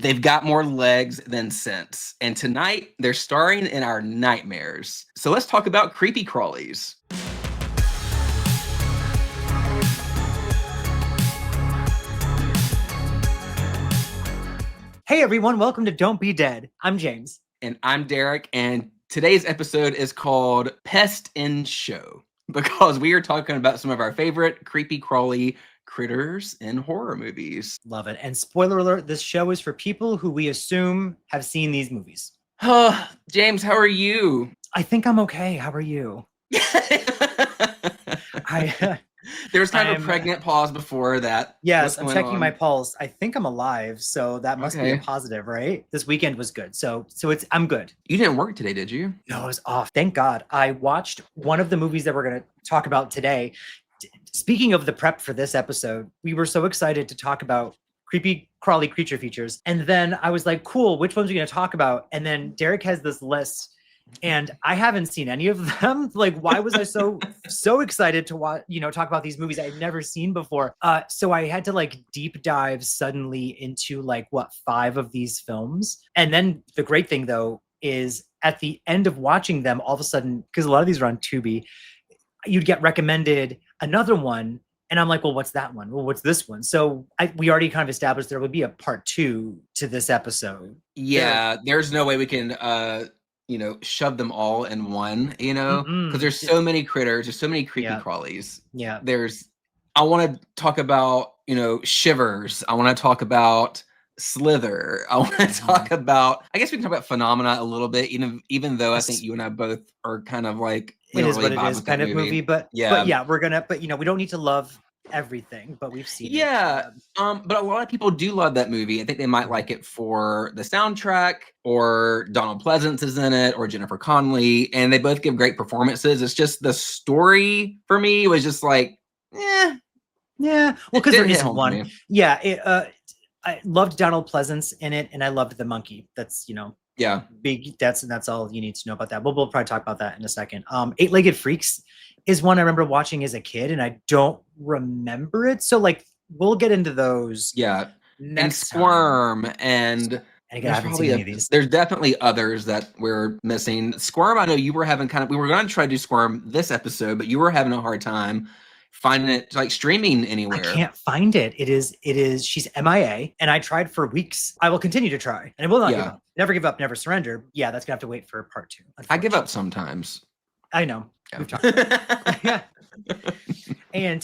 They've got more legs than sense. And tonight, they're starring in our nightmares. So let's talk about creepy crawlies. Hey everyone, welcome to Don't Be Dead. I'm James. And I'm Derrick, and today's episode is called Pest in Show, because we are talking about some of our favorite creepy crawly critters in horror movies. Love it. And spoiler alert, this show is for people who we assume have seen these movies. James, how are you? I think I'm okay. How are you? There was kind of a pregnant pause before that. Yes, I'm checking my pulse. I think I'm alive, so that must be a positive, right? This weekend was good, so I'm good. You didn't work today, did you? No, I was off. Thank God. I watched one of the movies that we're going to talk about today. Speaking of the prep for this episode, we were so excited to talk about creepy crawly creature features, and then I was like, cool, which ones are we going to talk about? And then Derrick has this list, and I haven't seen any of them. Like, why was I so excited to watch, talk about these movies I've never seen before? So I had to deep dive suddenly into 5 of these films. And then the great thing though is at the end of watching them, all of a sudden, because a lot of these are on Tubi, you'd get recommended another one. And I'm like, well, what's that one? Well, what's this one? So we already kind of established there would be a part 2 to this episode. Yeah, there's no way we can shove them all in one, because there's so many critters, there's so many creepy crawlies. Yeah. I want to talk about, Shivers. I want to talk about Slither. I want to talk about, I guess we can talk about Phenomena a little bit, even though I think you and I both are kind of like, it is what it is kind of movie, but we don't need to love everything, but we've seen it. But a lot of people do love that movie. I think they might like it for the soundtrack, or Donald Pleasance is in it, or Jennifer Connelly, and they both give great performances. It's just the story for me was just like, well, because there is one. I loved Donald Pleasance in it, and I loved the monkey. That's big. That's all you need to know about that. We'll probably talk about that in a second. Eight-Legged Freaks is one I remember watching as a kid, and I don't remember it. So we'll get into those. Yeah. And Squirm time. and I haven't seen any of these. There's definitely others that we're missing. Squirm, I know you were having we were going to try to do Squirm this episode, but you were having a hard time finding it streaming anywhere. I can't find it. She's MIA, and I tried for weeks. I will continue to try, and I will not give up. Never give up, never surrender. Yeah, that's gonna have to wait for part 2. I give up sometimes. I know. Yeah. We've talked about it. And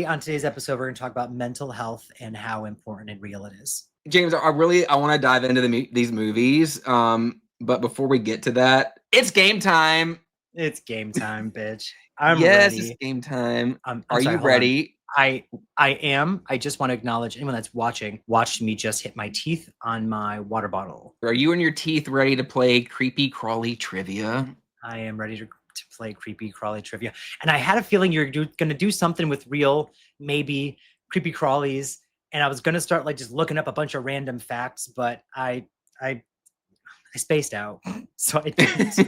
on today's episode, we're going to talk about mental health and how important and real it is. James, I want to dive into these movies. But before we get to that, it's game time. It's game time, bitch. I'm ready. It's game time. Are you ready? I am. I just want to acknowledge anyone that's watched me just hit my teeth on my water bottle. Are you and your teeth ready to play creepy crawly trivia? I am ready to play creepy crawly trivia, and I had a feeling you're going to do something with real, maybe creepy crawlies, and I was going to start just looking up a bunch of random facts, but I spaced out, so I didn't.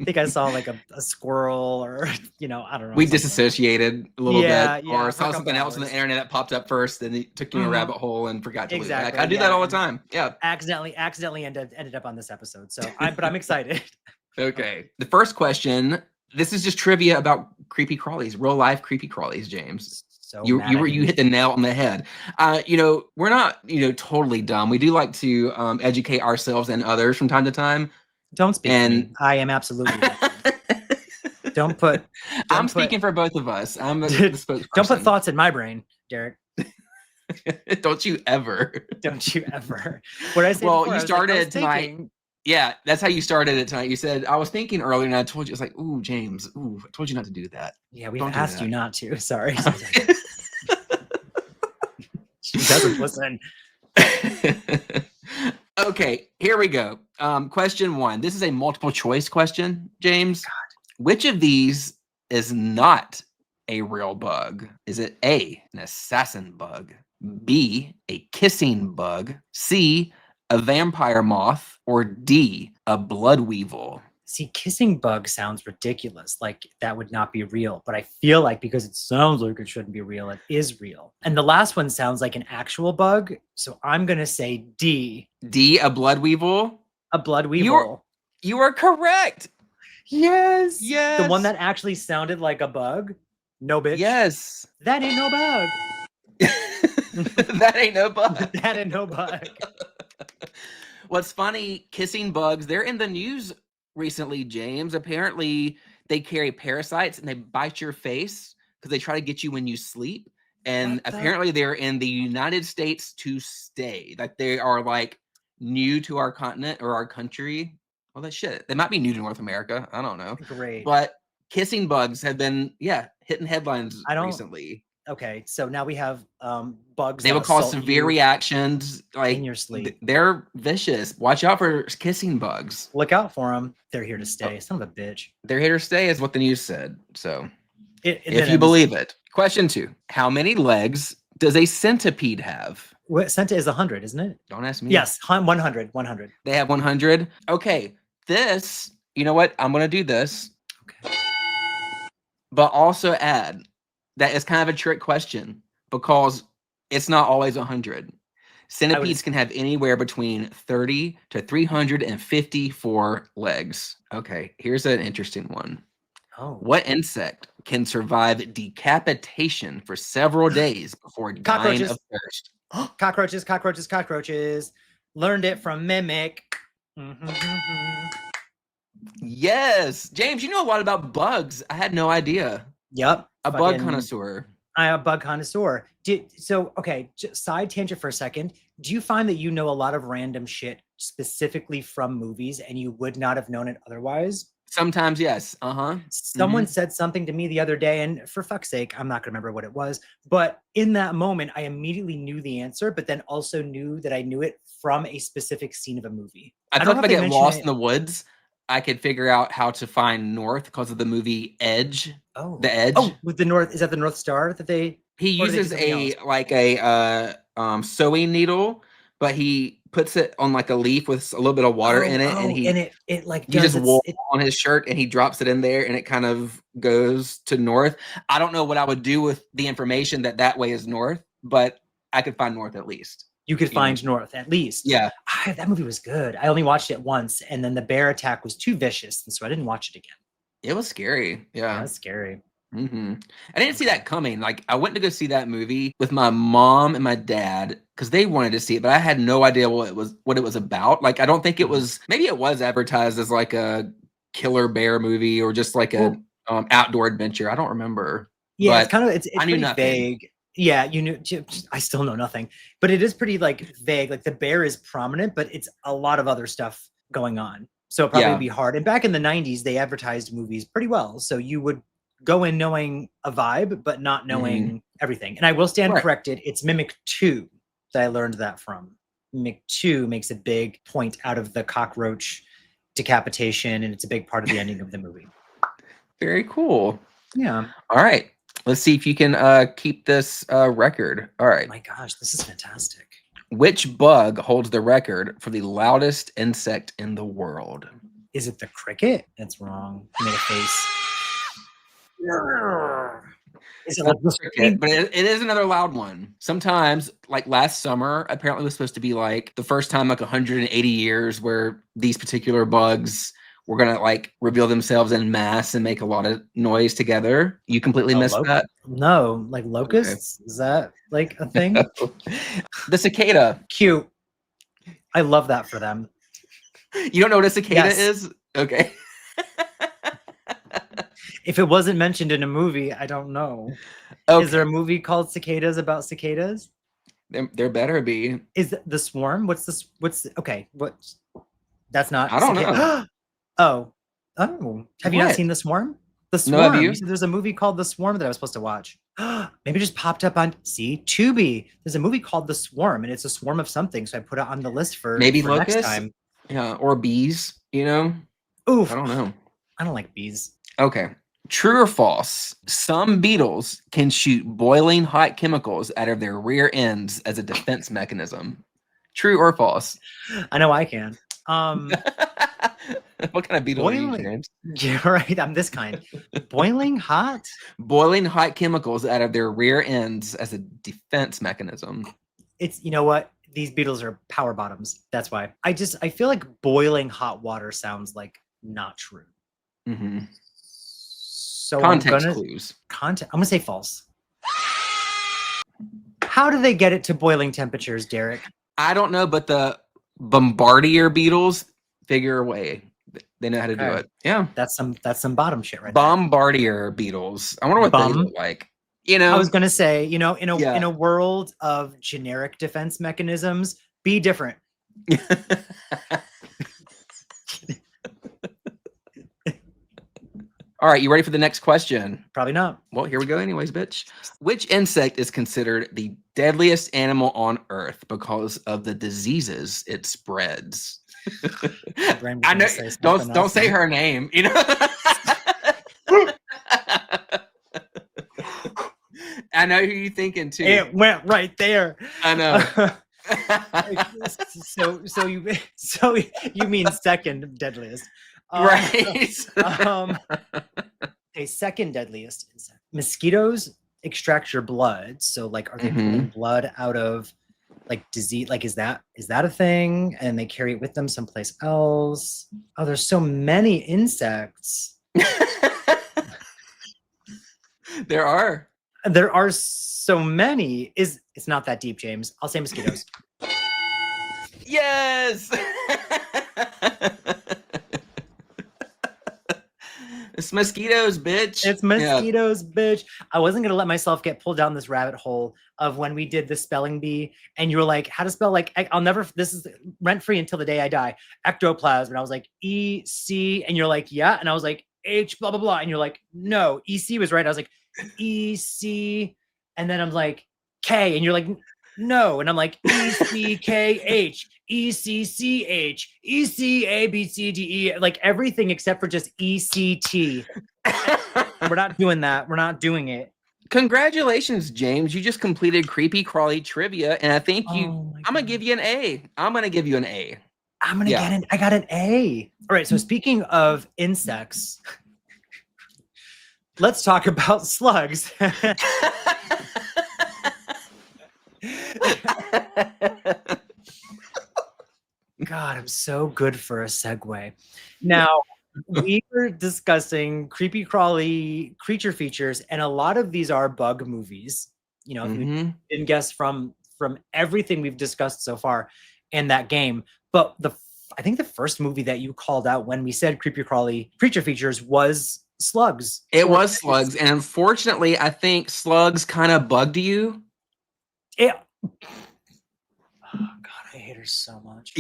I think I saw a squirrel, or I don't know. We disassociated a little bit, or saw something else on the internet that popped up first, and it took you in a rabbit hole and forgot to look back. I do that all the time. Yeah, accidentally ended up on this episode. So I'm excited. Okay, the first question. This is just trivia about creepy crawlies, real life creepy crawlies, James. So you hit the nail on the head. We're not totally dumb. We do like to educate ourselves and others from time to time. Don't speak to me. I am absolutely I'm speaking for both of us. I'm the spokesperson. Don't put thoughts in my brain, Derrick. Don't you ever. Don't you ever. What I say well, before, you started tonight. Yeah, that's how you started it tonight. You said, I was thinking earlier, and I told you, it's like, ooh, James, I told you not to do that. Yeah, we've asked you not to. Sorry. She doesn't listen. Okay, here we go. Question 1. This is a multiple choice question, James. God. Which of these is not a real bug? Is it A, an assassin bug, B, a kissing bug, C, a vampire moth, or D, a blood weevil? See, kissing bug sounds ridiculous. Like that would not be real. But I feel like because it sounds like it shouldn't be real, it is real. And the last one sounds like an actual bug. So I'm going to say D. D, a blood weevil. A blood weevil. You are correct. Yes. Yes. The one that actually sounded like a bug. No, bitch. Yes. That ain't no bug. That ain't no bug. That ain't no bug. What's funny, kissing bugs, they're in the news recently, James. Apparently, they carry parasites and they bite your face because they try to get you when you sleep. And apparently, they're in the United States to stay. Like they are like new to our continent or our country. Well, that shit. They might be new to North America. I don't know. Great. But kissing bugs have been, hitting headlines recently. Okay, so now we have bugs. They will cause severe reactions, like in your sleep. They're vicious. Watch out for kissing bugs. Look out for them. They're here to stay. Son of a bitch. They're here to stay, is what the news said. So, if you ends. believe it. Question 2: how many legs does a centipede have? What centipede is 100, isn't it? Don't ask me. Yes, 100. 100. They have 100. Okay, this. You know what? I'm gonna do this. Okay. But also add that it's kind of a trick question because it's not always 100. Centipedes can have anywhere between 30 to 354 legs. Okay, here's an interesting one. Oh. What insect can survive decapitation for several days before dying of thirst? Cockroaches. Learned it from Mimic. Yes. James, you know a lot about bugs. I had no idea. Yep. A bug connoisseur. I am a bug connoisseur. Okay, side tangent for a second. Do you find that you know a lot of random shit specifically from movies and you would not have known it otherwise? Sometimes, yes. Someone said something to me the other day, and for fuck's sake, I'm not going to remember what it was. But in that moment, I immediately knew the answer, but then also knew that I knew it from a specific scene of a movie. I feel like if I get lost in the woods, I could figure out how to find north because of the movie Edge. Oh, The Edge. Oh, with the North, is that the North Star that they? He uses a sewing needle, but he puts it on like a leaf with a little bit of water in it, and it like he just wool on his shirt and he drops it in there, and it kind of goes to north. I don't know what I would do with the information that way is north, but I could find north at least. You could find north at least. Yeah, that movie was good. I only watched it once, and then the bear attack was too vicious, and so I didn't watch it again. It was scary. Yeah, it was scary. I didn't see that coming. Like I went to go see that movie with my mom and my dad because they wanted to see it, but I had no idea what it was about. Like I don't think it was. Maybe it was advertised as like a killer bear movie or just like a outdoor adventure. I don't remember. Yeah, but it's kind of it's I knew pretty nothing. vague. Yeah, you knew. I still know nothing, but it is pretty like vague. Like the bear is prominent, but it's a lot of other stuff going on. So it'd probably be hard. And back in the 90s, they advertised movies pretty well. So you would go in knowing a vibe, but not knowing everything. And I will stand corrected. It's Mimic 2 that I learned that from. Mimic 2 makes a big point out of the cockroach decapitation, and it's a big part of the ending of the movie. Very cool. Yeah. All right. Let's see if you can keep this record. All right. Oh my gosh, this is fantastic. Which bug holds the record for the loudest insect in the world? Is it the cricket? That's wrong. I made a face. Is it like the cricket? But it is another loud one. Sometimes, like last summer, apparently it was supposed to be like the first time like 180 years where these particular bugs were gonna like reveal themselves en masse and make a lot of noise together. You completely missed that? No, like locusts? Okay. Is that like a thing? The cicada. Cute. I love that for them. You don't know what a cicada is? Okay. If it wasn't mentioned in a movie, I don't know. Okay. Is there a movie called Cicadas about cicadas? There better be. Is the Swarm? What? That's not. I don't know. Oh. Have you not seen The Swarm? The Swarm. No, have you? There's a movie called The Swarm that I was supposed to watch. Maybe it just popped up on Tubi. There's a movie called The Swarm, and it's a swarm of something. So I put it on the list for locusts? Next time. Yeah, or bees. You know. Oof. I don't know. I don't like bees. Okay. True or false? Some beetles can shoot boiling hot chemicals out of their rear ends as a defense mechanism. True or false? I know I can. What kind of beetle are you, Boiling. James? Yeah, right. I'm this kind. Boiling hot. Boiling hot chemicals out of their rear ends as a defense mechanism. It's, you know what? These beetles are power bottoms. That's why. I feel like boiling hot water sounds like not true. Mm-hmm. So Context clues. I'm gonna say false. How do they get it to boiling temperatures, Derrick? I don't know, but the bombardier beetles figure a way. They know how to do Okay. it. Yeah. That's some bottom shit right Bombardier beetles. I wonder what they look like. You there. know, I was gonna say, in Yeah. a world of generic defense mechanisms, be different. All right, you ready for the next question? Probably not. Well, here we go anyways, bitch. Which insect is considered the deadliest animal on Earth because of the diseases it spreads? I know. Don't say her name. You know. I know who you're thinking too. It went right there. I know. so you mean second deadliest? Right. A second deadliest insect. Mosquitoes extract your blood. So like, are they pulling blood out of like disease? Like, is that a thing? And they carry it with them someplace else? Oh, there's so many insects. There are so many. It's not that deep, James. I'll say mosquitoes. Yes. It's mosquitoes, bitch. It's mosquitoes, bitch. I wasn't gonna let myself get pulled down this rabbit hole of when we did the spelling bee, and you were like, "How to spell like I'll never." This is rent free until the day I die. Ectoplasm, and I was like EC, and you're like, "Yeah," and I was like H blah blah blah, and you're like, "No, EC was right." I was like EC, and then I'm like K, and you're like, "No," and I'm like ECKH. ECCH, ECABCDE, like everything except for just ECT. We're not doing that. We're not doing it. Congratulations, James. You just completed Creepy Crawly trivia, and I think I'm gonna give you an A. I'm gonna give you an A. I got an A. All right. So speaking of insects, let's talk about slugs. God, I'm so good for a segue. Now, we were discussing creepy crawly creature features, and a lot of these are bug movies. If you didn't guess from everything we've discussed so far in that game. But I think the first movie that you called out when we said creepy crawly creature features was Slugs. It was Slugs, and unfortunately, I think Slugs kind of bugged you. Oh God, I hate her so much.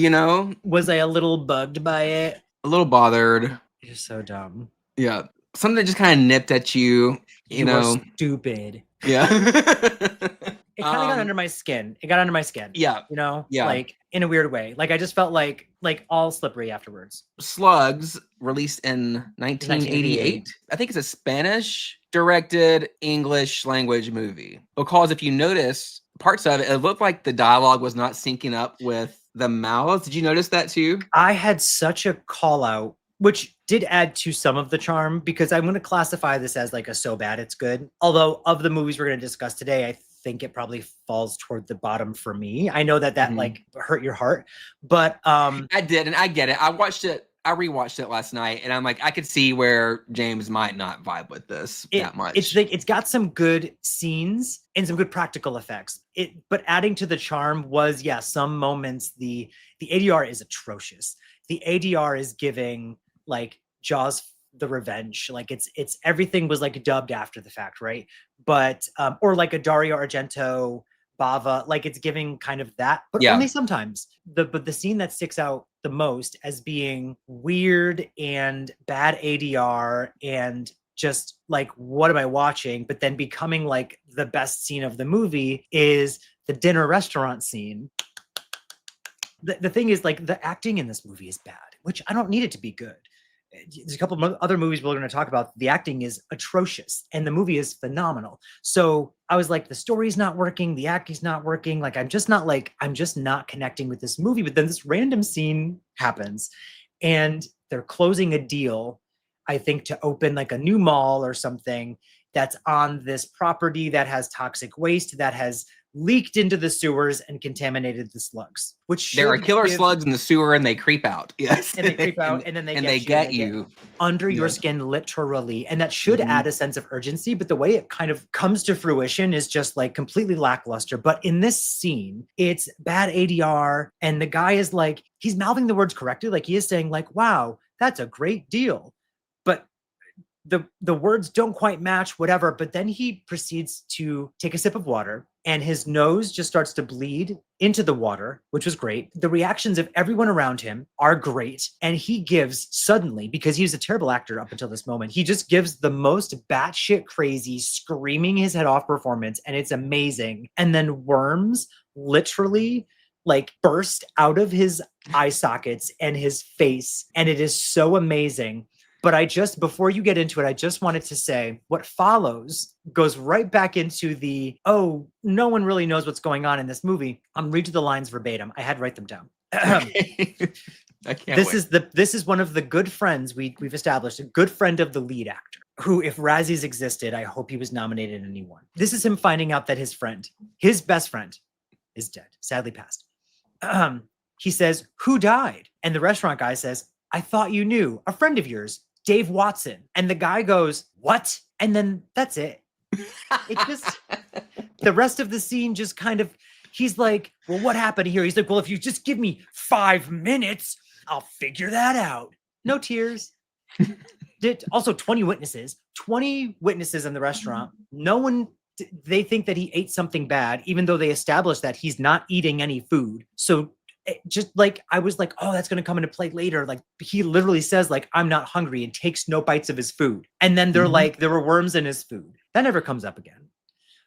Was I a little bugged by it? A little bothered. You're so dumb. Yeah. Something that just kind of nipped at you. You were stupid. Yeah. It kind of got under my skin. It got under my skin. Yeah. Yeah. Like in a weird way. Like I just felt like all slippery afterwards. Slugs, released in 1988. I think it's a Spanish directed English language movie. Because if you notice parts of it, it looked like the dialogue was not syncing up with the mouths. Did you notice that too? I had such a call out, which did add to some of the charm, because I'm going to classify this as like a so bad it's good. Although of the movies we're going to discuss today, I think it probably falls toward the bottom for me. I know that like hurt your heart, but I did, and I get it. I rewatched it last night, and I'm like, I could see where James might not vibe with this that much. It's got some good scenes and some good practical effects. But adding to the charm was, some moments the ADR is atrocious. The ADR is giving like Jaws the Revenge. Like it's everything was like dubbed after the fact, right? But or like a Dario Argento Bava, like it's giving kind of that, but only sometimes. But the scene that sticks out the most as being weird and bad ADR and just like, what am I watching? But then becoming like the best scene of the movie is the dinner restaurant scene. The thing is, like, the acting in this movie is bad, which I don't need it to be good. there's a couple of other movies we're going to talk about. The acting is atrocious and the movie is phenomenal. So I was like, the story's not working, the acting's not working. Like, I'm just not connecting with this movie. But then this random scene happens and they're closing a deal, I think, to open like a new mall or something that's on this property that has toxic waste that has leaked into the sewers and contaminated the slugs, which there are killer slugs in the sewer and they creep out. Yes. And they creep out and then they get you under your skin, literally. And that should add a sense of urgency, but the way it kind of comes to fruition is just like completely lackluster. But in this scene, it's bad ADR. And the guy is like, he's mouthing the words correctly. Like he is saying like, wow, that's a great deal. But the words don't quite match, whatever. But then he proceeds to take a sip of water and his nose just starts to bleed into the water, which was great. The reactions of everyone around him are great. And he gives suddenly, because he was a terrible actor up until this moment, he just gives the most batshit crazy, screaming his head off performance. And it's amazing. And then worms literally like burst out of his eye sockets and his face. And it is so amazing. But before you get into it, I just wanted to say what follows goes right back into no one really knows what's going on in this movie. I'm reading the lines verbatim. I had to write them down. I can't wait. This is one of the good friends we've established, a good friend of the lead actor, who, if Razzies existed, I hope he was nominated and he won. This is him finding out that his best friend, is dead, sadly passed. He says, "Who died?" And the restaurant guy says, "I thought you knew, a friend of yours, Dave Watson." And the guy goes, "What?" And then that's it. It just, the rest of the scene just kind of, he's like, "Well, what happened here?" He's like, "Well, if you just give me 5 minutes, I'll figure that out." No tears. Also 20 witnesses in the restaurant. No one, they think that he ate something bad, even though they established that he's not eating any food. So just like, I was like, oh, that's going to come into play later. Like he literally says like, "I'm not hungry," and takes no bites of his food. And then they're like, there were worms in his food. That never comes up again.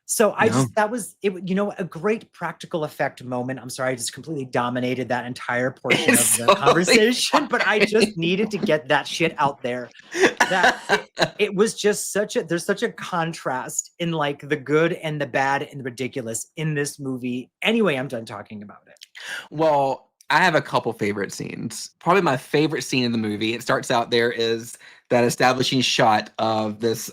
So that was it, a great practical effect moment. I'm sorry, I just completely dominated that entire portion of the conversation, but I just needed to get that shit out there. That it was just there's such a contrast in like the good and the bad and the ridiculous in this movie. Anyway, I'm done talking about it. Well, I have a couple favorite scenes. Probably my favorite scene in the movie, it starts out there, is that establishing shot of this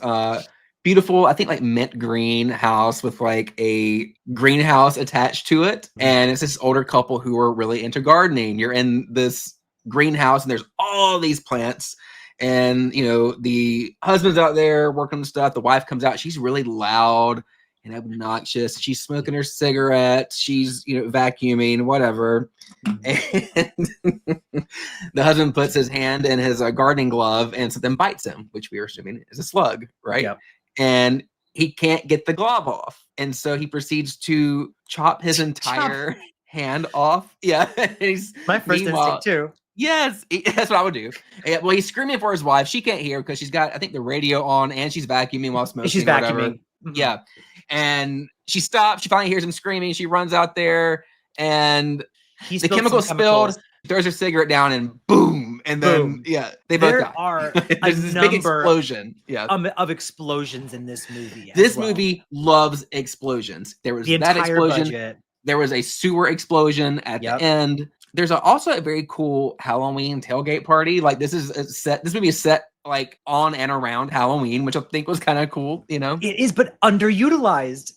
beautiful, I think like mint green house with like a greenhouse attached to it. And it's this older couple who are really into gardening. You're in this greenhouse and there's all these plants. And, the husband's out there working on stuff. The wife comes out. She's really loud and obnoxious. She's smoking her cigarette. She's, vacuuming, whatever. And the husband puts his hand in his gardening glove and so then bites him, which we are assuming is a slug, right? Yep. And he can't get the glove off. And so he proceeds to chop his entire hand off. Yeah. My first instinct too. Yes, that's what I would do. Well, he's screaming for his wife. She can't hear because she's got, I think, the radio on and she's vacuuming while smoking. She's vacuuming. Yeah. And she stops. She finally hears him screaming. She runs out there and the chemical spilled, throws her cigarette down and boom. And then, they both die. There are There's this big explosion. Yeah. Of explosions in this movie. This movie loves explosions. There was that explosion. Budget. There was a sewer explosion at the end. There's also a very cool Halloween tailgate party. Like this movie is set like on and around Halloween, which I think was kind of cool, It is, but underutilized.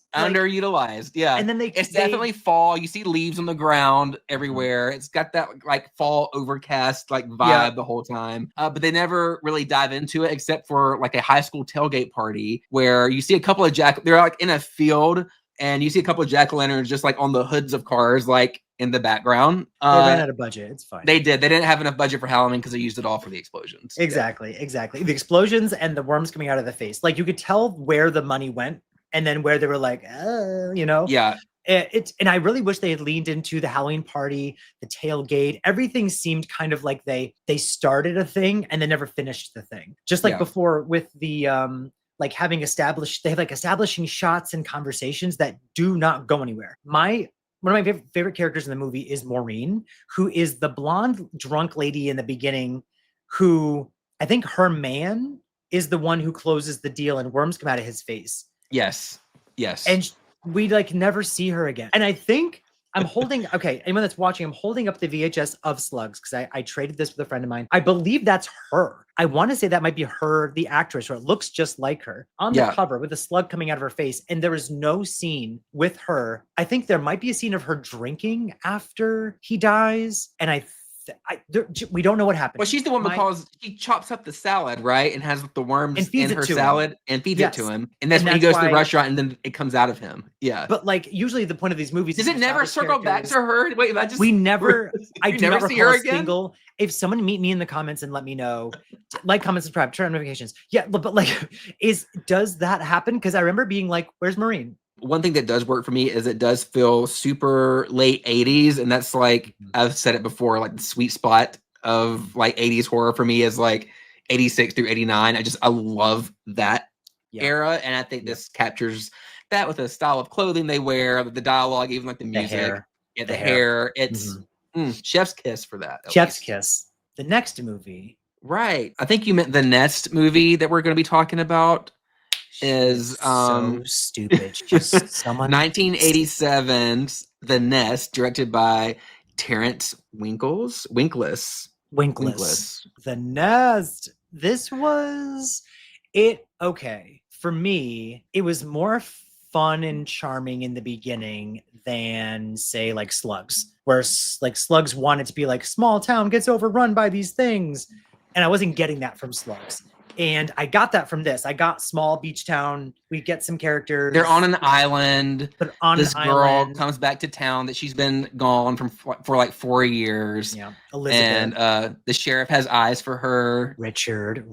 Yeah. And then it's definitely fall. You see leaves on the ground everywhere. It's got that like fall overcast like vibe the whole time. But they never really dive into it except for like a high school tailgate party where you see a couple of they're like in a field and you see a couple of jack-o'-lanterns just like on the hoods of cars, like in the background. They ran out of budget. It's fine. They did. They didn't have enough budget for Halloween because they used it all for the explosions. Exactly. The explosions and the worms coming out of the face. Like you could tell where the money went and then where they were like, Yeah. And I really wish they had leaned into the Halloween party, the tailgate. Everything seemed kind of like they started a thing and then never finished the thing. Just like before with the like establishing shots and conversations that do not go anywhere. One of my favorite characters in the movie is Maureen, who is the blonde drunk lady in the beginning who I think her man is the one who closes the deal and worms come out of his face. Yes. And we like never see her again. And I think I'm holding, okay, anyone that's watching, I'm holding up the VHS of Slugs because I traded this with a friend of mine. I believe that's her. I want to say that might be her, the actress, or it looks just like her on the cover with a slug coming out of her face. And there is no scene with her. I think there might be a scene of her drinking after he dies. And we don't know what happened. Well, she's the one because she chops up the salad, right? And has the worms in her salad and feeds it to him. And that's when he goes to the restaurant and then it comes out of him. Yeah. But like usually the point of these movies does it never circle back to her? Wait, we never I do never see her again. If someone meet me in the comments and let me know, like, comment, subscribe, turn on notifications. Yeah, but like does that happen? Because I remember being like, where's Maureen? One thing that does work for me is it does feel super late 80s. And that's like, I've said it before, like the sweet spot of like 80s horror for me is like 86 through 89. I love that era. And I think this captures that with the style of clothing they wear, the dialogue, even like the music. The hair. It's chef's kiss for that. Chef's kiss. The next movie. Right. I think you meant the Nest movie that we're going to be talking about. Is so stupid. Just someone 1987's The Nest, directed by Terrence Winkless. The Nest. This was it. Okay. For me, it was more fun and charming in the beginning than say like Slugs, where like Slugs wanted to be like small town gets overrun by these things. And I wasn't getting that from Slugs. And I got that from this. I got small beach town. We get some characters. They're on an island. But on this girl comes back to town that she's been gone for like 4 years. Yeah, Elizabeth. And the sheriff has eyes for her. Richard.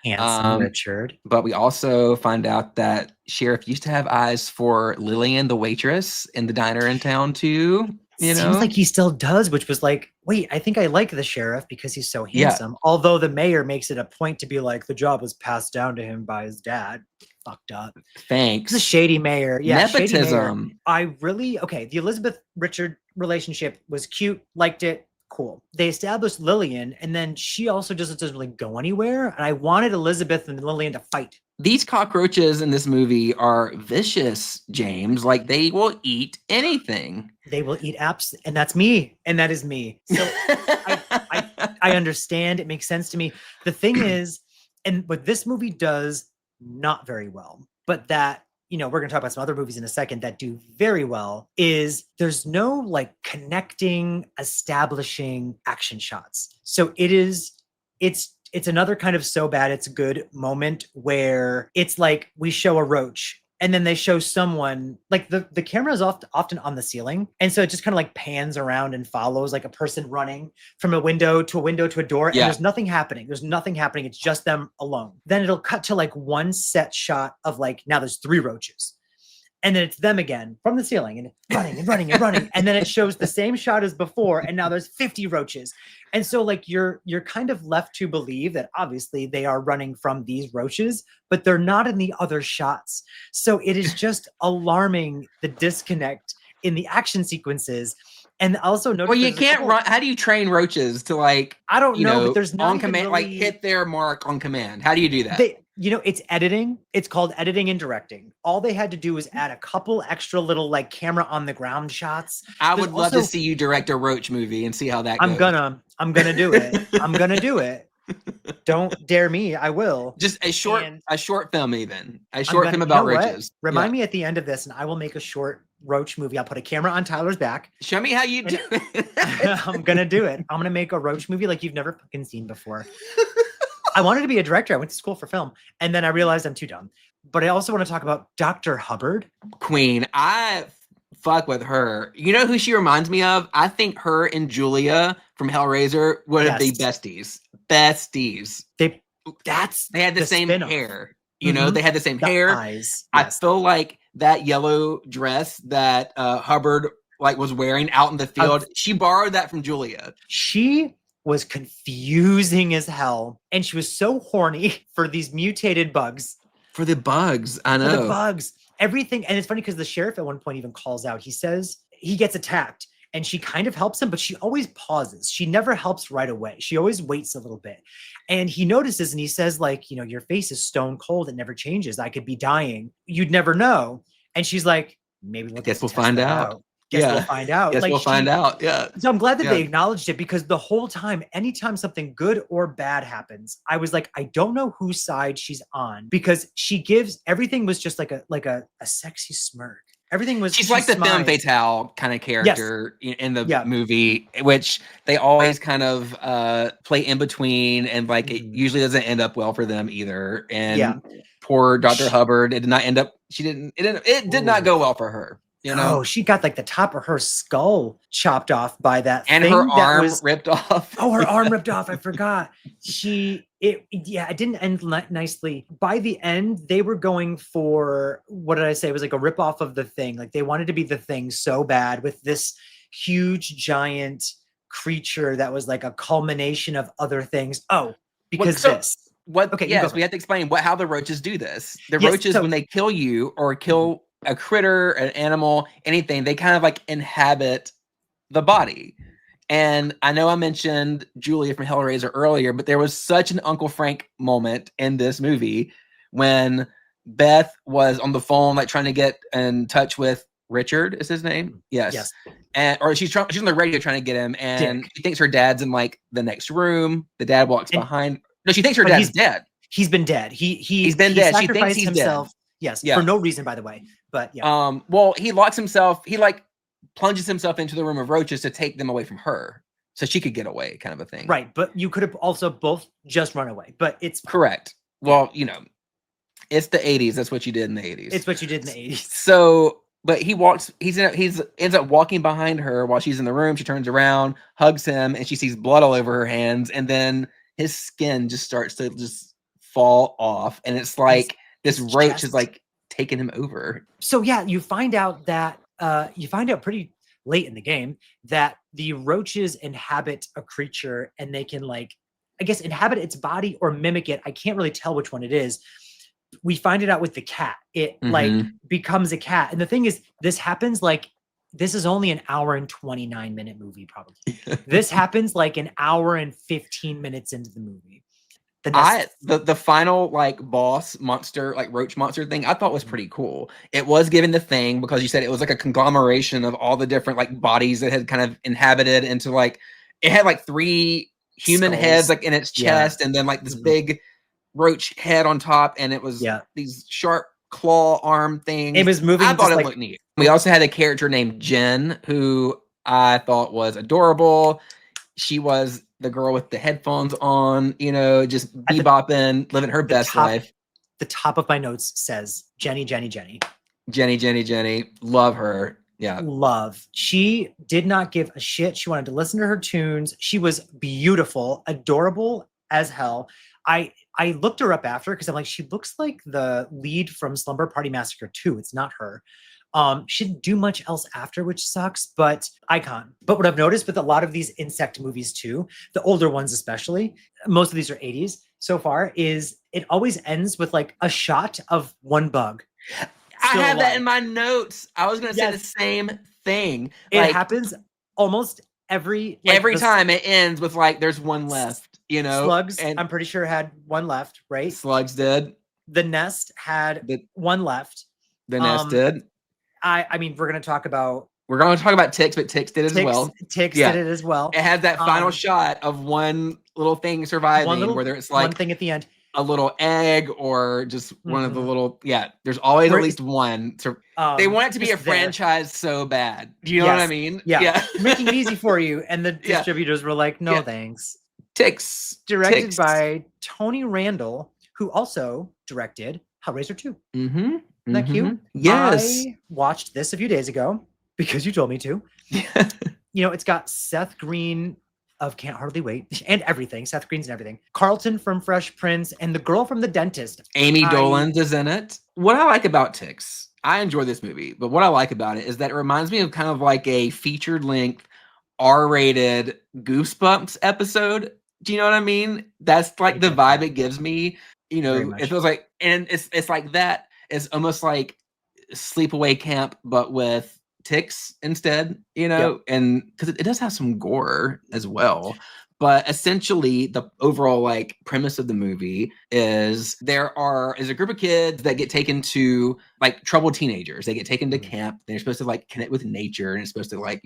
Handsome Richard. But we also find out that sheriff used to have eyes for Lillian, the waitress in the diner in town too. Seems like he still does, which was like, wait, I think I like the sheriff because he's so handsome. Although the mayor makes it a point to be like, the job was passed down to him by his dad. Fucked up. Thanks. He's a shady mayor. Yeah, nepotism. The Elizabeth Richard relationship was cute, liked it, cool. They established Lillian, and then she also doesn't really go anywhere. And I wanted Elizabeth and Lillian to fight. These cockroaches in this movie are vicious, James. Like, they will eat anything. They will eat apps, and that's me, and that is me. So I understand. It makes sense to me. The thing is, and what this movie does not very well, but that, we're going to talk about some other movies in a second that do very well, is there's no like connecting, establishing action shots. So it's another kind of so bad it's good moment where it's like we show a roach and then they show someone like the camera is often on the ceiling. And so it just kind of like pans around and follows like a person running from a window to a door. And there's nothing happening. It's just them alone. Then it'll cut to like one set shot of like, now there's 3 roaches. And then it's them again from the ceiling and running. And then it shows the same shot as before. And now there's 50 roaches. And so like you're kind of left to believe that obviously they are running from these roaches, but they're not in the other shots. So it is just alarming, the disconnect in the action sequences. And also notice, well, you can't run. How do you train roaches to like, I don't know, but there's not on command, like hit their mark on command. How do you do that? It's editing. It's called editing and directing. All they had to do was add a couple extra little like camera on the ground shots. I would love to see you direct a roach movie and see how that goes. I'm gonna do it. I'm gonna do it. Don't dare me. I will. Just a short film, even a short film about roaches. Remind me at the end of this, and I will make a short roach movie. I'll put a camera on Tyler's back. Show me how you do it. I'm gonna do it. I'm gonna make a roach movie like you've never fucking seen before. I wanted to be a director. I went to school for film, and then I realized I'm too dumb. But I also want to talk about Dr. Hubbard. Queen. I fuck with her. You know who she reminds me of? I think her and Julia from Hellraiser would be besties. They had the same hair. They had the same hair. Eyes. I feel like that yellow dress that Hubbard was wearing out in the field. She borrowed that from Julia. She was confusing as hell, and she was so horny for these mutated bugs. For the bugs, I know. For the bugs, everything. And it's funny because the sheriff at one point even calls out. He says he gets attacked, and she kind of helps him, but she always pauses. She never helps right away. She always waits a little bit. And he notices and he says, like, your face is stone cold. It never changes. I could be dying. You'd never know. And she's like, maybe we'll Guess we'll find out. Guess we'll find out. Guess like we'll find out. Yeah. So I'm glad that they acknowledged it, because the whole time, anytime something good or bad happens, I was like, I don't know whose side she's on, because everything was just like a sexy smirk. Everything was. She's like the femme fatale kind of character in the movie, which they always kind of play in between, and like it usually doesn't end up well for them either. And poor Dr. Hubbard, it did not end up. It did not go well for her. Oh, she got like the top of her skull chopped off by that and thing. Her arm ripped off. Oh, her arm ripped off. I forgot. It didn't end nicely. By the end, they were going for, what did I say? It was like a ripoff of The Thing. Like they wanted to be The Thing so bad, with this huge giant creature that was like a culmination of other things. Oh, because Okay, yes, we have to explain how the roaches do this. The roaches, when they kill you or kill a critter, an animal, anything, they kind of like inhabit the body. And I know I mentioned Julia from Hellraiser earlier, but there was such an Uncle Frank moment in this movie when Beth was on the phone, like trying to get in touch with Richard, is his name? Yes. Or she's on the radio trying to get him, and she thinks her dad's in like the next room. The dad walks behind. No, she thinks her dad's dead. He's been dead. He's been dead. She thinks he's himself. Dead. Yes, for no reason, by the way. But well, he locks himself. He like plunges himself into the room of roaches to take them away from her, so she could get away, kind of a thing. Right, but you could have also both just run away. But it's correct. Well, it's the 80s. That's what you did in the 80s. It's what you did in the 80s. So, but he ends up walking behind her while she's in the room. She turns around, hugs him, and she sees blood all over her hands, and then his skin just starts to just fall off, and it's like this roach is like taking him over. So you find out pretty late in the game that the roaches inhabit a creature, and they can like, I guess, inhabit its body or mimic it. I can't really tell which one it is. We find it out with the cat. It like becomes a cat. And the thing is, this happens like, this is only an hour and 29-minute movie, probably. This happens like an hour and 15 minutes into the movie. The final like boss monster, like roach monster thing, I thought was pretty cool. It was given The Thing because you said it was like a conglomeration of all the different like bodies that had kind of inhabited into like, it had like 3 human heads like in its chest, and then like this big roach head on top, and it was these sharp claw arm things. It was moving. I thought it looked neat. We also had a character named Jen who I thought was adorable. She was the girl with the headphones on, just bebopping, living her best life. The top of my notes says Jenny. Love her. Yeah. Love. She did not give a shit. She wanted to listen to her tunes. She was beautiful, adorable as hell. I looked her up after because I'm like, she looks like the lead from Slumber Party Massacre 2. It's not her. She didn't do much else after, which sucks, but icon. But what I've noticed with a lot of these insect movies too, the older ones especially, most of these are 80s so far, is it always ends with like a shot of one bug. I have that in my notes. I was going to say the same thing. It happens almost every time. It ends with like, there's one left. Slugs, and I'm pretty sure had one left, right? Slugs did. The Nest had one left. The Nest did. I mean, we're going to talk about Ticks, but Ticks did it as well. Ticks did it as well. It has that final shot of one little thing surviving, whether it's like one thing at the end, a little egg or just one of the little, there's always at least one. They want it to be a franchise so bad. Do you know what I mean? Yeah. Making it easy for you. And the distributors were like, no, thanks. Ticks. Directed by Tony Randall, who also directed Hellraiser 2. Isn't that cute? Yes. I watched this a few days ago because you told me to. It's got Seth Green of Can't Hardly Wait and everything. Seth Green's and everything. Carlton from Fresh Prince and the girl from The Dentist. Amy Dolan's is in it. What I like about Ticks, I enjoy this movie, but what I like about it is that it reminds me of kind of like a featured length R-rated Goosebumps episode. Do you know what I mean? That's like the vibe it gives me. It feels like, and it's like that. It's almost like Sleepaway Camp, but with ticks instead, and because it does have some gore as well. But essentially, the overall like premise of the movie is there is a group of kids that get taken to like troubled teenagers. They get taken to camp. They're supposed to like connect with nature, and it's supposed to like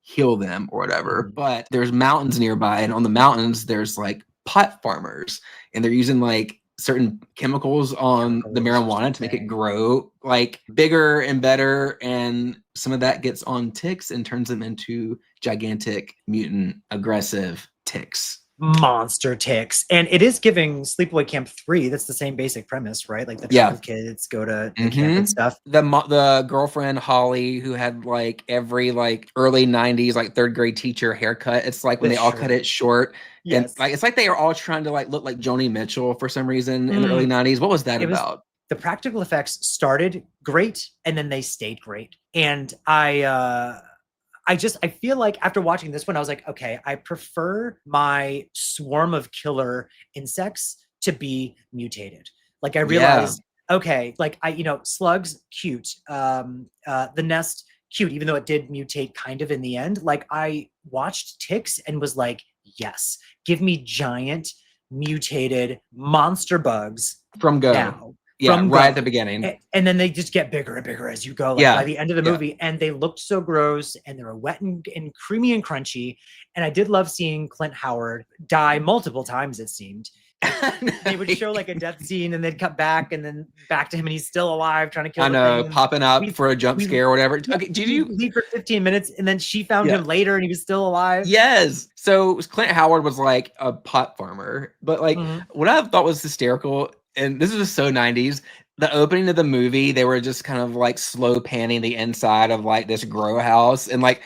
heal them or whatever. But there's mountains nearby, and on the mountains there's like pot farmers, and they're using like certain chemicals on the marijuana to make it grow like bigger and better, and some of that gets on ticks and turns them into gigantic mutant aggressive ticks, monster ticks. And it is giving Sleepaway Camp 3. That's the same basic premise, right? Like the troubled kids go to the camp and stuff. The girlfriend Holly, who had like every like early 90s like third grade teacher haircut, it's like when they all cut it short. Yes. And like it's like they are all trying to like look like Joni Mitchell for some reason in the early 90s. What was that about? The practical effects started great and then they stayed great. And I feel like after watching this one, I was like, okay, I prefer my swarm of killer insects to be mutated. Like I realized, okay, like slugs, cute. The nest, cute, even though it did mutate kind of in the end. Like I watched ticks and was like, yes, give me giant mutated monster bugs from Go. Now. Yeah, right at the beginning. And then they just get bigger and bigger as you go. Like by the end of the movie, and they looked so gross, and they were wet and creamy and crunchy. And I did love seeing Clint Howard die multiple times, it seemed. They would show like a death scene, and they'd cut back, and then back to him, and he's still alive, trying to kill. I know, popping up for a jump scare or whatever. Okay, did you leave for 15 minutes, and then she found him later, and he was still alive? Yes. So Clint Howard was like a pot farmer, but like what I thought was hysterical. And this is so 90s. The opening of the movie, they were just kind of like slow panning the inside of like this grow house. And like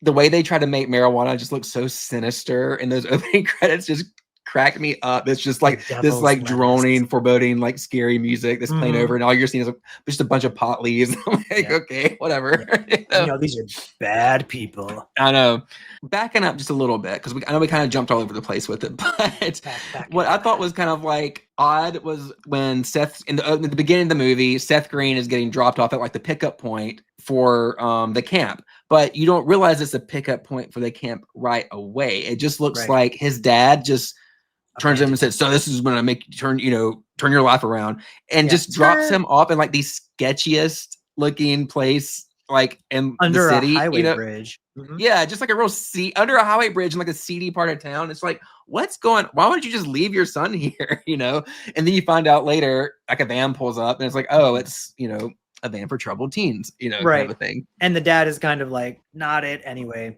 the way they try to make marijuana just looks so sinister. And those opening credits just crack me up. It's just like this like droning, foreboding, like scary music that's playing over. And all you're seeing is just a bunch of pot leaves. I'm like, okay, whatever. These are bad people. I know. Backing up just a little bit, because I know we kind of jumped all over the place with it, but what I thought was kind of like odd was when Seth, in the beginning of the movie, Seth Green is getting dropped off at like the pickup point for the camp, but you don't realize it's a pickup point for the camp right away. It just looks like his dad just turns him and says, so this is going to make you turn your life around, and just drops him off in like the sketchiest looking place, like in under the city, a highway bridge. Yeah, just like a real under a highway bridge in like a seedy part of town. It's like, why would you just leave your son here? And then you find out later, like a van pulls up and it's like, oh, it's, a van for troubled teens, kind of a thing. And the dad is kind of like, not it anyway,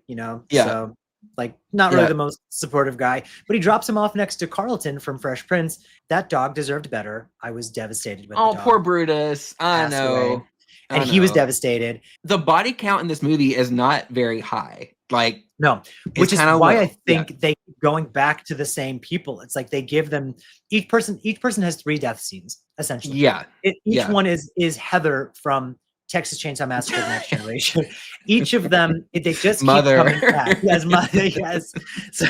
So like not really the most supportive guy, but he drops him off next to Carlton from Fresh Prince. That dog deserved better. I was devastated with the dog. Poor Brutus. I know. And he was devastated. The body count in this movie is not very high. Like, no, which is why I think they keep going back to the same people. It's like they give them each person has 3 death scenes, essentially. Yeah. Each one is Heather from Texas Chainsaw Massacre: The Next Generation. Each of them, they just keep coming back. Yes, mother, yes. So,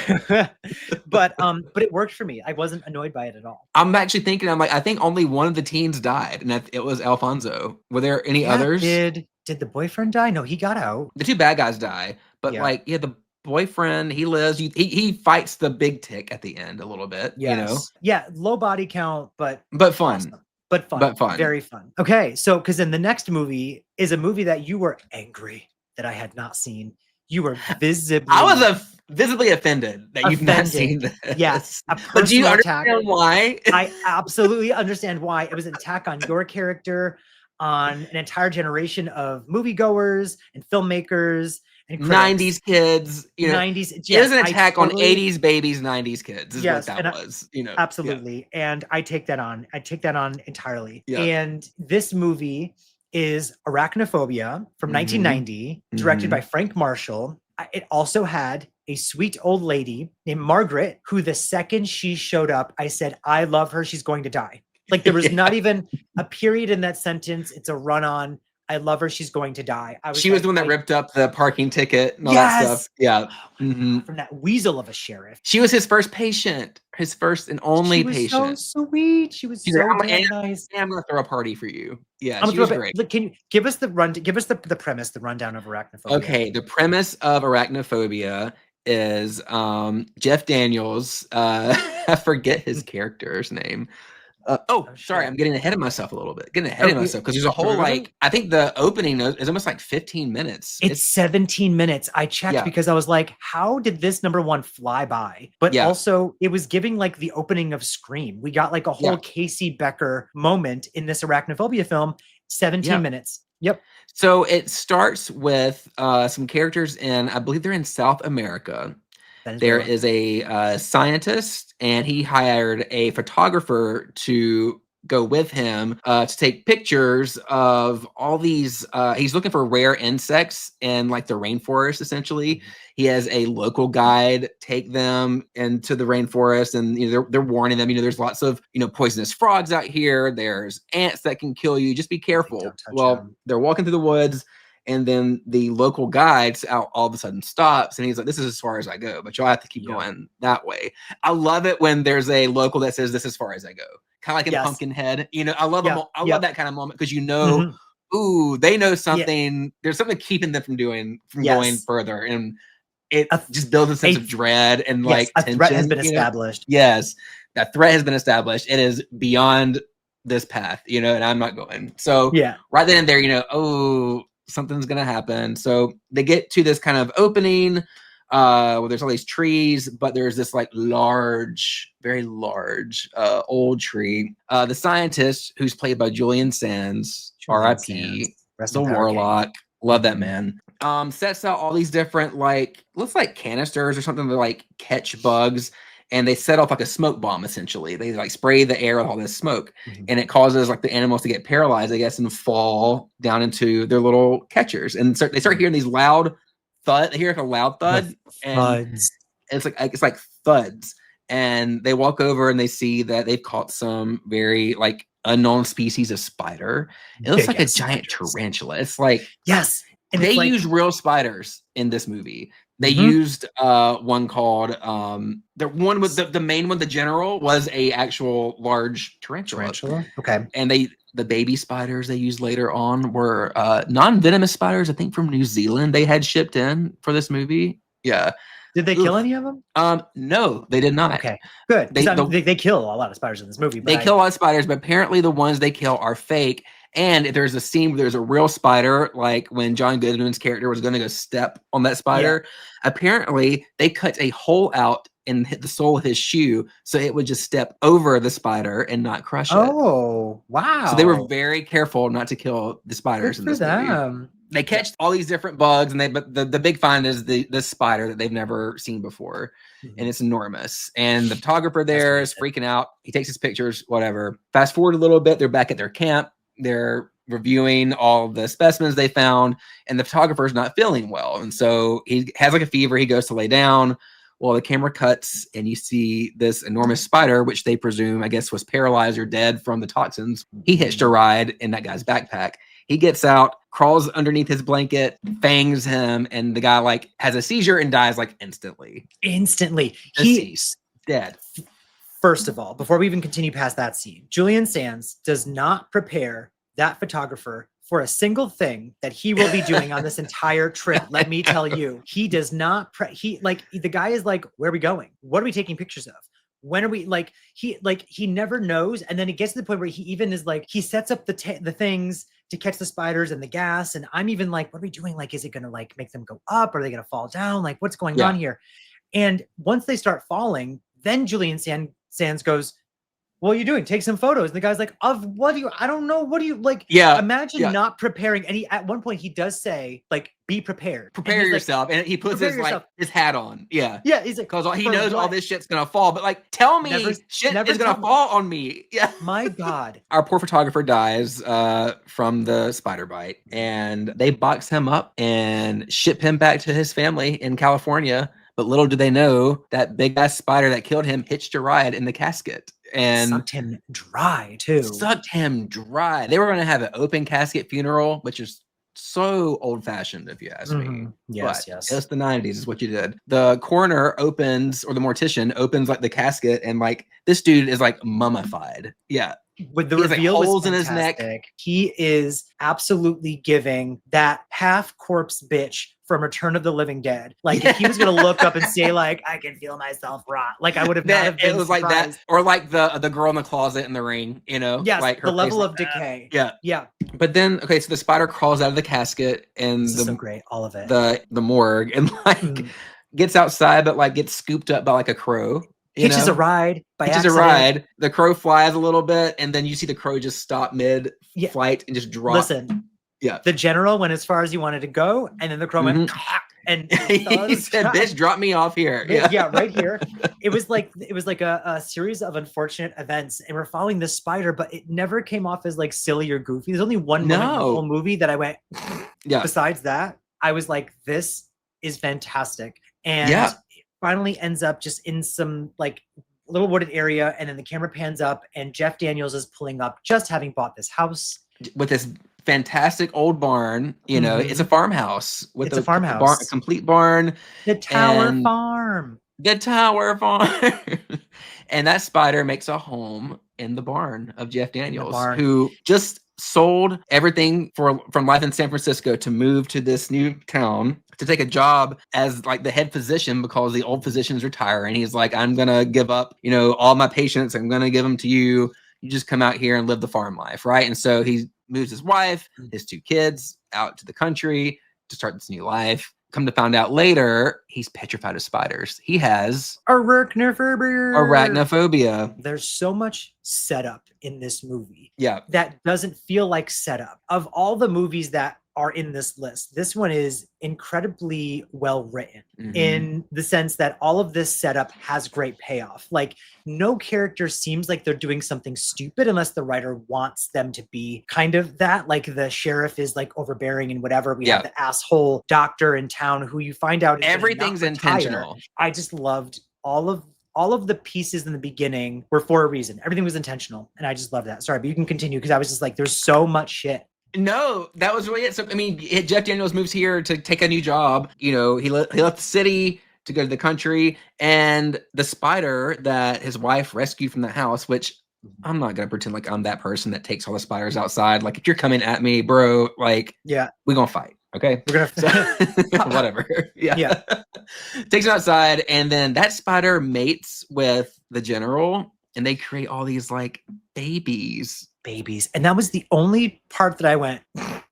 but it worked for me. I wasn't annoyed by it at all. I'm actually thinking, I think only one of the teens died, and it was Alfonso. Were there any others? Did the boyfriend die? No, he got out. The 2 bad guys die, but the boyfriend, he lives. He fights the big tick at the end a little bit. Yeah, low body count, but fun. Awesome. But fun. Very fun. Okay, so because in the next movie is a movie that you were angry that I had not seen. You were visibly... I was visibly offended that you've not seen this. Yes. But do you understand why? I absolutely understand why. It was an attack on your character, on an entire generation of moviegoers and filmmakers and critics. 90s kids, 90s. It was an attack on 80s babies, 90s kids. Is what that was. Absolutely. Yeah. And I take that on. Entirely. Yeah. And this movie is Arachnophobia from 1990, directed by Frank Marshall. It also had a sweet old lady named Margaret, who the second she showed up, I said, I love her. She's going to die. Like there was not even a period in that sentence. It's a run-on. I love her. She's going to die. She was the one that ripped up the parking ticket and all that stuff. Yeah. From that weasel of a sheriff. She was his first patient, his first and only patient. So sweet. She was She's so like, damn nice. I'm gonna throw a party for you. Yeah, she was great. Look, can you give us the the premise, the rundown of Arachnophobia? Okay, the premise of Arachnophobia is Jeff Daniels. I forget his character's name. Sorry, I'm getting ahead of myself a little bit. Getting ahead of myself because there's a whole I think the opening is almost like 15 minutes. It's 17 minutes. I checked because I was like, how did this number one fly by? But also it was giving like the opening of Scream. We got like a whole Casey Becker moment in this Arachnophobia film. 17 minutes. Yep. So it starts with some characters I believe they're in South America. There is a scientist, and he hired a photographer to go with him to take pictures of all these. He's looking for rare insects in like the rainforest, essentially. He has a local guide take them into the rainforest, and they're warning them, there's lots of poisonous frogs out here. There's ants that can kill you. Just be careful. Well, they're walking through the woods. And then the local guide all of a sudden stops, and he's like, "This is as far as I go, but y'all have to keep going that way." I love it when there's a local that says, "This is as far as I go," kind of like in Pumpkinhead. I love them. I love that kind of moment because ooh, they know something. There's something keeping them from going further, and it just builds a sense of dread and like a tension. Threat has been established. Yes, that threat has been established. It is beyond this path, and I'm not going. So right then and there, something's gonna happen. So they get to this kind of opening where there's all these trees, but there's this like very large old tree. The scientist, who's played by Julian Sands, R.I.P. the Warlock, love that man. Sets out all these different looks like canisters or something to like catch bugs. And they set off like a smoke bomb, essentially. They like spray the air with all this smoke, and it causes like the animals to get paralyzed, I guess, and fall down into their little catchers. And they start hearing these loud thud. They hear like a loud thud, and it's like thuds. And they walk over and they see that they've caught some very like unknown species of spider. It looks like a giant tarantula. It's like and they use real spiders in this movie. They used one called the one with the main one, the general, was a actual large tarantula. Okay. And the baby spiders they used later on were non-venomous spiders, I think from New Zealand they had shipped in for this movie. Yeah. Did they kill any of them? No, they did not. Okay, good. They kill a lot of spiders in this movie. They kill a lot of spiders, but apparently the ones they kill are fake. And there's a scene where there's a real spider, like when John Goodman's character was going to go step on that spider. Apparently, they cut a hole out and hit the sole of his shoe so it would just step over the spider and not crush it. Oh, wow. So they were very careful not to kill the spiders in this movie. They catch all these different bugs, but the big find is the spider that they've never seen before, and it's enormous. And the photographer there is freaking out. He takes his pictures, whatever. Fast forward a little bit, they're back at their camp. They're reviewing all the specimens they found, and the photographer's not feeling well. And so he has like a fever. He goes to lay down. Well, the camera cuts, and you see this enormous spider, which they presume, I guess, was paralyzed or dead from the toxins. He hitched a ride in that guy's backpack. He gets out, crawls underneath his blanket, fangs him, and the guy like has a seizure and dies like instantly. He's dead. First of all, before we even continue past that scene, Julian Sands does not prepare that photographer for a single thing that he will be doing on this entire trip. Let me tell you, he does not. The guy is like, "Where are we going? What are we taking pictures of? When are we?" He never knows, and then it gets to the point where he even is like, he sets up the things to catch the spiders and the gas, and I'm even like, "What are we doing? Like, is it going to like make them go up? Are they going to fall down? Like, what's going on here?" And once they start falling, then Julian Sands goes, "What are you doing? Take some photos." And the guy's like, "Of what do you, I don't know. What do you like?" Imagine not preparing. And at one point he does say, like, be prepared. Prepare yourself. And he puts his hat on. Yeah. Yeah. He's like, because he knows all this shit's going to fall. But like, tell me shit is going to fall on me. Yeah. My God. Our poor photographer dies from the spider bite. And they box him up and ship him back to his family in California. But little do they know that big ass spider that killed him hitched a ride in the casket. and sucked him dry too. Sucked him dry. They were going to have an open casket funeral, which is so old-fashioned, if you ask me. Yes, But yes. it's the 90s is what you did. The coroner opens, or the mortician opens like the casket, and like this dude is like mummified. Yeah. With the He has, like, reveal holes was in his neck. fantastic. He is absolutely giving that half corpse bitch from Return of the Living Dead. Like if he was gonna look up and say like, I can feel myself rot, like I would have not have been It was surprised. like that, or like the girl in the closet in the ring, you know? Yes, like her the level face of like that. decay. Yeah. Yeah. But then, okay, so the spider crawls out of the casket and This is so great, all of it. The morgue, and like gets outside, but like gets scooped up by like a crow. Hitches a ride by Hitches accident. a ride. The crow flies a little bit, and then you see the crow just stop mid-flight and just drop. Listen, yeah. The general went as far as he wanted to go, and then the crow went and he said, "Bitch, drop me off here." Yeah, right here. It was like a series of unfortunate events, and we're following this spider, but it never came off as like silly or goofy. There's only one moment in the whole movie that I went. Yeah. Besides that, I was like, "This is fantastic," and it finally ends up just in some like little wooded area, and then the camera pans up, and Jeff Daniels is pulling up, just having bought this house with this fantastic old barn. You know, it's a farmhouse with a farmhouse, a complete barn, the Tower Farm. The Tower Farm. And that spider makes a home in the barn of Jeff Daniels, who just sold everything from life in San Francisco to move to this new town to take a job as like the head physician, because the old physician's retiring. He's like, I'm gonna give up, you know, all my patients. I'm gonna give them to you. You just come out here and live the farm life, right? And so he moves his wife, his 2 kids out to the country to start this new life. Come to find out later, he's petrified of spiders. He has arachnophobia. There's so much setup in this movie. Yeah. That doesn't feel like setup. Of all the movies that are in this list, this one is incredibly well written in the sense that all of this setup has great payoff. Like no character seems like they're doing something stupid unless the writer wants them to be kind of that. Like the sheriff is like overbearing and whatever. We have the asshole doctor in town who you find out everything's intentional. I just loved all of the pieces in the beginning were for a reason. Everything was intentional, and I just love that. Sorry, but you can continue, because I was just like, there's so much shit. No, that was really it. So, I mean, Jeff Daniels moves here to take a new job. You know, he left the city to go to the country, and the spider that his wife rescued from the house, which I'm not going to pretend like I'm that person that takes all the spiders outside. Like, if you're coming at me, bro, like, we're going to fight. Okay. We're gonna whatever. Yeah. Takes him outside, and then that spider mates with the general, and they create all these like babies. And that was the only part that I went,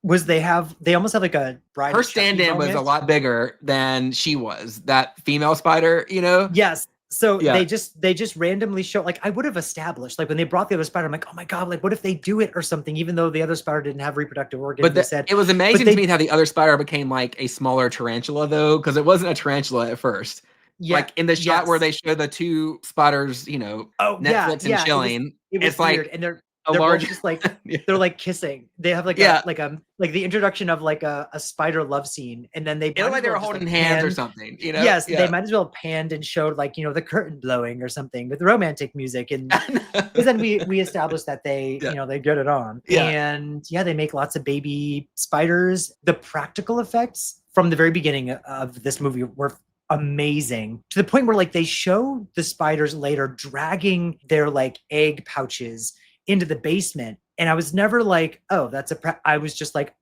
was they almost have like a bride. Her stand-in was a lot bigger than she was. That female spider, you know? Yes. So they just randomly show, like I would have established, like when they brought the other spider, I'm like, oh my God, like what if they do it or something, even though the other spider didn't have reproductive organs. But it was amazing to me how the other spider became like a smaller tarantula though, because it wasn't a tarantula at first. Yeah, like in the shot where they show the 2 spiders, you know, Netflix and chilling. It's like weird. And they're both just like they're like kissing. They have like like the introduction of like a spider love scine, and then they like they were holding hands or something. You know, they might as well have panned and showed like, you know, the curtain blowing or something with romantic music, and because then we established that they you know, they get it on, and they make lots of baby spiders. The practical effects from the very beginning of this movie were amazing, to the point where like they show the spiders later dragging their like egg pouches into the basement, and I was never like, oh, that's I was just like,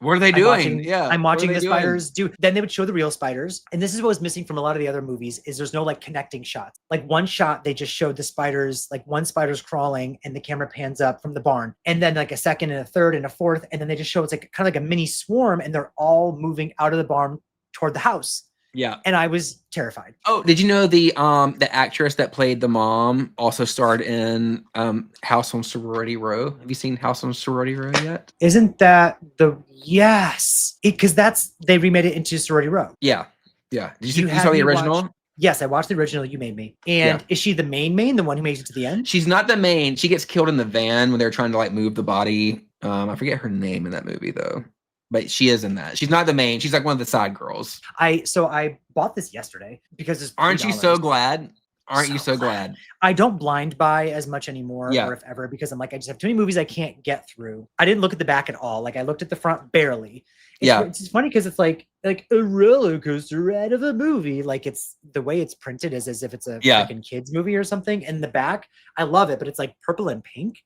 what are they doing? I'm watching the spiders do. Then they would show the real spiders, and this is what was missing from a lot of the other movies, is there's no like connecting shots. Like one shot they just showed the spiders, like one spider's crawling and the camera pans up from the barn, and then like a second and a third and a fourth, and then they just show it's like kind of like a mini swarm, and they're all moving out of the barn toward the house. Yeah. And I was terrified. Oh, did you know the actress that played the mom also starred in House on Sorority Row? Have you seen House on Sorority Row yet? Isn't that because they remade it into Sorority Row. Yeah. Did you saw the original? Yes, I watched the original you made me. And is she the main, the one who makes it to the end? She's not the main. She gets killed in the van when they're trying to like move the body. I forget her name in that movie though. But she is in that. She's not the main. She's like one of the side girls. So I bought this yesterday because it's $3. Aren't you so glad? Aren't you so glad? I don't blind buy as much anymore, Yeah. or if ever, because I'm like, I just have too many movies I can't get through. I didn't look at the back at all. Like I looked at the front barely. It's just funny because it's like a roller coaster ride of a movie. Like it's the way it's printed is as if it's a freaking kids movie or something. And the back, I love it, but it's like purple and pink.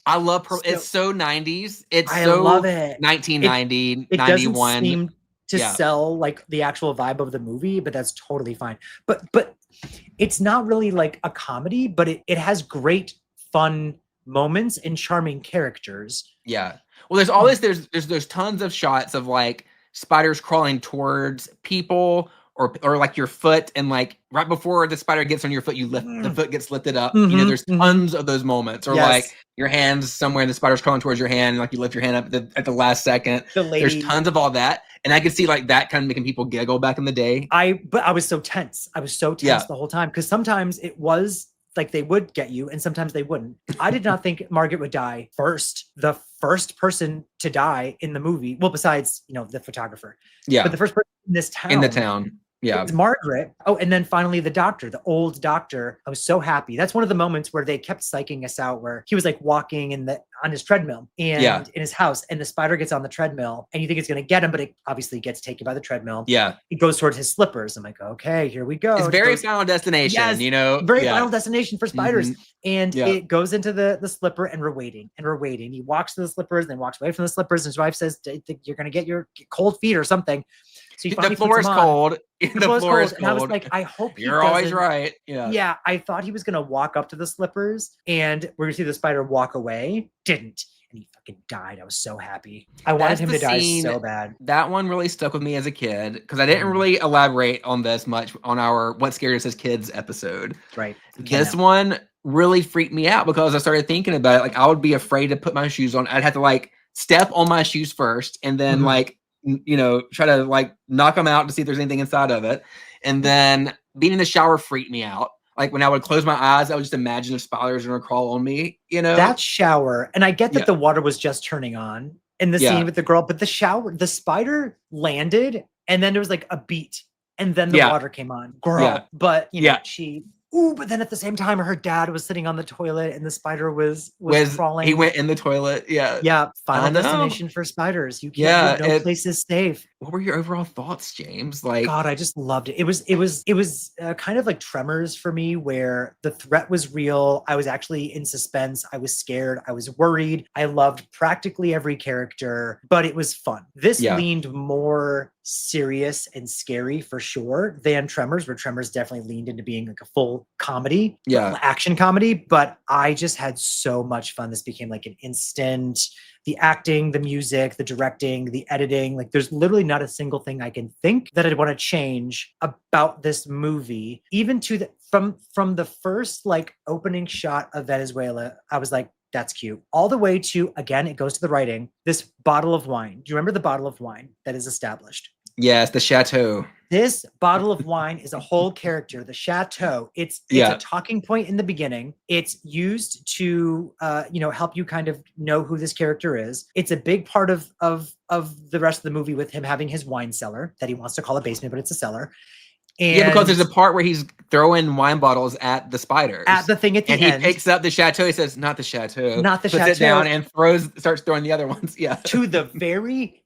I love it's so 90s. I love it. 1990, it 91. Doesn't seem to sell like the actual vibe of the movie, but that's totally fine. But it's not really like a comedy, but it has great fun moments and charming characters. Yeah. Well, there's always there's tons of shots of like spiders crawling towards people or like your foot, and like right before the spider gets on your foot, the foot gets lifted up. You know, there's tons of those moments, or like your hands somewhere and the spider's crawling towards your hand, and like you lift your hand up at the last second. There's tons of all that, and I could see like that kind of making people giggle back in the day. But I was so tense. I was so tense the whole time, because sometimes it was like they would get you and sometimes they wouldn't. I did not think Margaret would die first. The first person to die in the movie, well, besides, the photographer. Yeah. But the first person in this town. In the town. Yeah. It's Margaret. Oh, and then finally the doctor, the old doctor. I was so happy. That's one of the moments where they kept psyching us out, where he was like walking on his treadmill and in his house, and the spider gets on the treadmill and you think it's going to get him, but it obviously gets taken by the treadmill. Yeah. It goes towards his slippers. I'm like, okay, here we go. It's very Final Destination, Very Final Destination for spiders. And it goes into the slipper, and we're waiting. He walks to the slippers, and then walks away from the slippers. And his wife says, you're going to get your cold feet or something. So the floor is cold. The floor is cold. And I was like, I hope you're always right. Yeah. Yeah. I thought he was going to walk up to the slippers and we're going to see the spider walk away. Didn't. And he fucking died. I was so happy. I wanted him to die so bad. That one really stuck with me as a kid, because I didn't really elaborate on this much on our What Scared Us as Kids episode. Right. This one really freaked me out because I started thinking about it. Like, I would be afraid to put my shoes on. I'd have to like step on my shoes first, and then try to like knock them out to see if there's anything inside of it. And then being in the shower freaked me out. Like when I would close my eyes, I would just imagine if spiders are going to crawl on me, That shower. And I get that the water was just turning on in the scene with the girl, but the spider landed and then there was like a beat and then the water came on. Girl. Yeah. But, but then at the same time, her dad was sitting on the toilet and the spider was crawling. He went in the toilet. Yeah. Yeah. Final Destination for spiders. You can't, no place is safe. What were your overall thoughts, James? Like, God, I just loved it. It was kind of like Tremors for me, where the threat was real. I was actually in suspense. I was scared. I was worried. I loved practically every character, but it was fun. This leaned more serious and scary for sure than Tremors, where Tremors definitely leaned into being like a full comedy, action comedy. But I just had so much fun. This became like an instant. The acting, the music, the directing, the editing, like there's literally not a single thing I can think that I'd want to change about this movie. Even to from the first like opening shot of Venezuela, I was like, that's cute. All the way to, again, it goes to the writing, this bottle of wine. Do you remember the bottle of wine that is established? Yes, the chateau. This bottle of wine is a whole character. The chateau. It's a talking point in the beginning. It's used to, help you kind of know who this character is. It's a big part of the rest of the movie, with him having his wine cellar that he wants to call a basement, but it's a cellar. And because there's a part where he's throwing wine bottles at the spiders. At the thing at the end. And he picks up the chateau. He says, not the chateau. Not the chateau. Puts it down and starts throwing the other ones. Yeah. To the very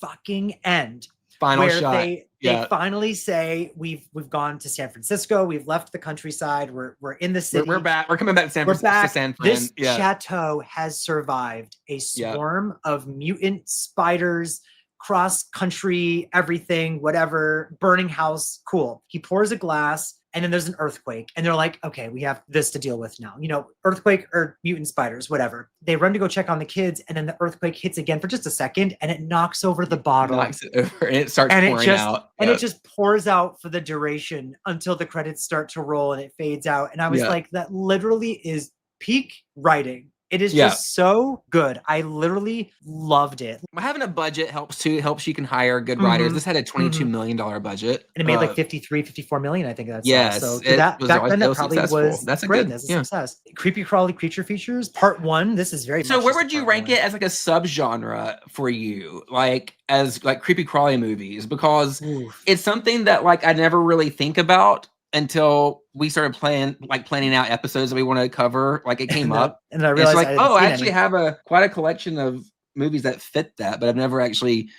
fucking end. Final shot. They finally say, we've gone to San Francisco. We've left the countryside. We're in the city. We're back. We're coming back to San Francisco. This chateau has survived a swarm of mutant spiders, cross country, everything, whatever, burning house. Cool. He pours a glass. And then there's an earthquake, and they're like, okay, we have this to deal with now. Earthquake or mutant spiders, whatever. They run to go check on the kids, and then the earthquake hits again for just a second, and it knocks over the bottle. Knocks it over, and it starts pouring out. And it just pours out for the duration until the credits start to roll, and it fades out. And I was like, that literally is peak writing. It is just so good. I literally loved it. Having a budget helps too. It helps you can hire good writers. This had a $22 million budget. And it made like 54 million, I think that's so back then that probably was that's great. A success. Creepy Crawly Creature Features, part 1. This is very So where would you rank it as like a subgenre for you? Like as like creepy crawly movies? Because it's something that like I never really think about until we started planning out episodes that we want to cover. Like it came up, and I it's realized like, I actually have quite a collection of movies that fit that, but I've never actually,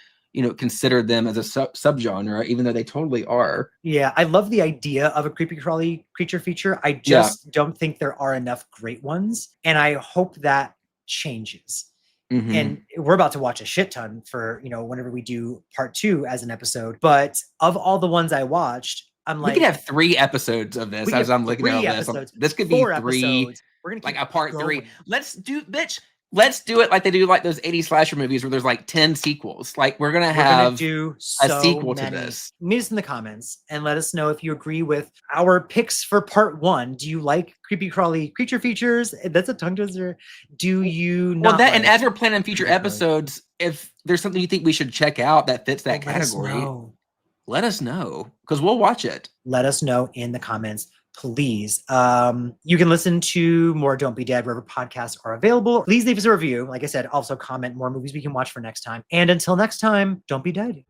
considered them as a subgenre, even though they totally are. Yeah, I love the idea of a creepy crawly creature feature. I just don't think there are enough great ones, and I hope that changes. Mm-hmm. And we're about to watch a shit ton for, whenever we do part 2 as an episode. But of all the ones I watched, I'm like, we could have 3 episodes of this as I'm looking at this. This could be 3 episodes. We're gonna like keep a part going. 3. Let's do it like they do like those 80s slasher movies where there's like 10 sequels. Like we're gonna do a sequel to this. Meet us in the comments and let us know if you agree with our picks for part 1. Do you like creepy crawly creature features? That's a tongue twister. Do you not? Well, and as we're planning future episodes, if there's something you think we should check out that fits that category, let us know because we'll watch it. Let us know in the comments, please. You can listen to more Don't Be Dead wherever podcasts are available. Please leave us a review. Like I said, also comment more movies we can watch for next time. And until next time, don't be dead.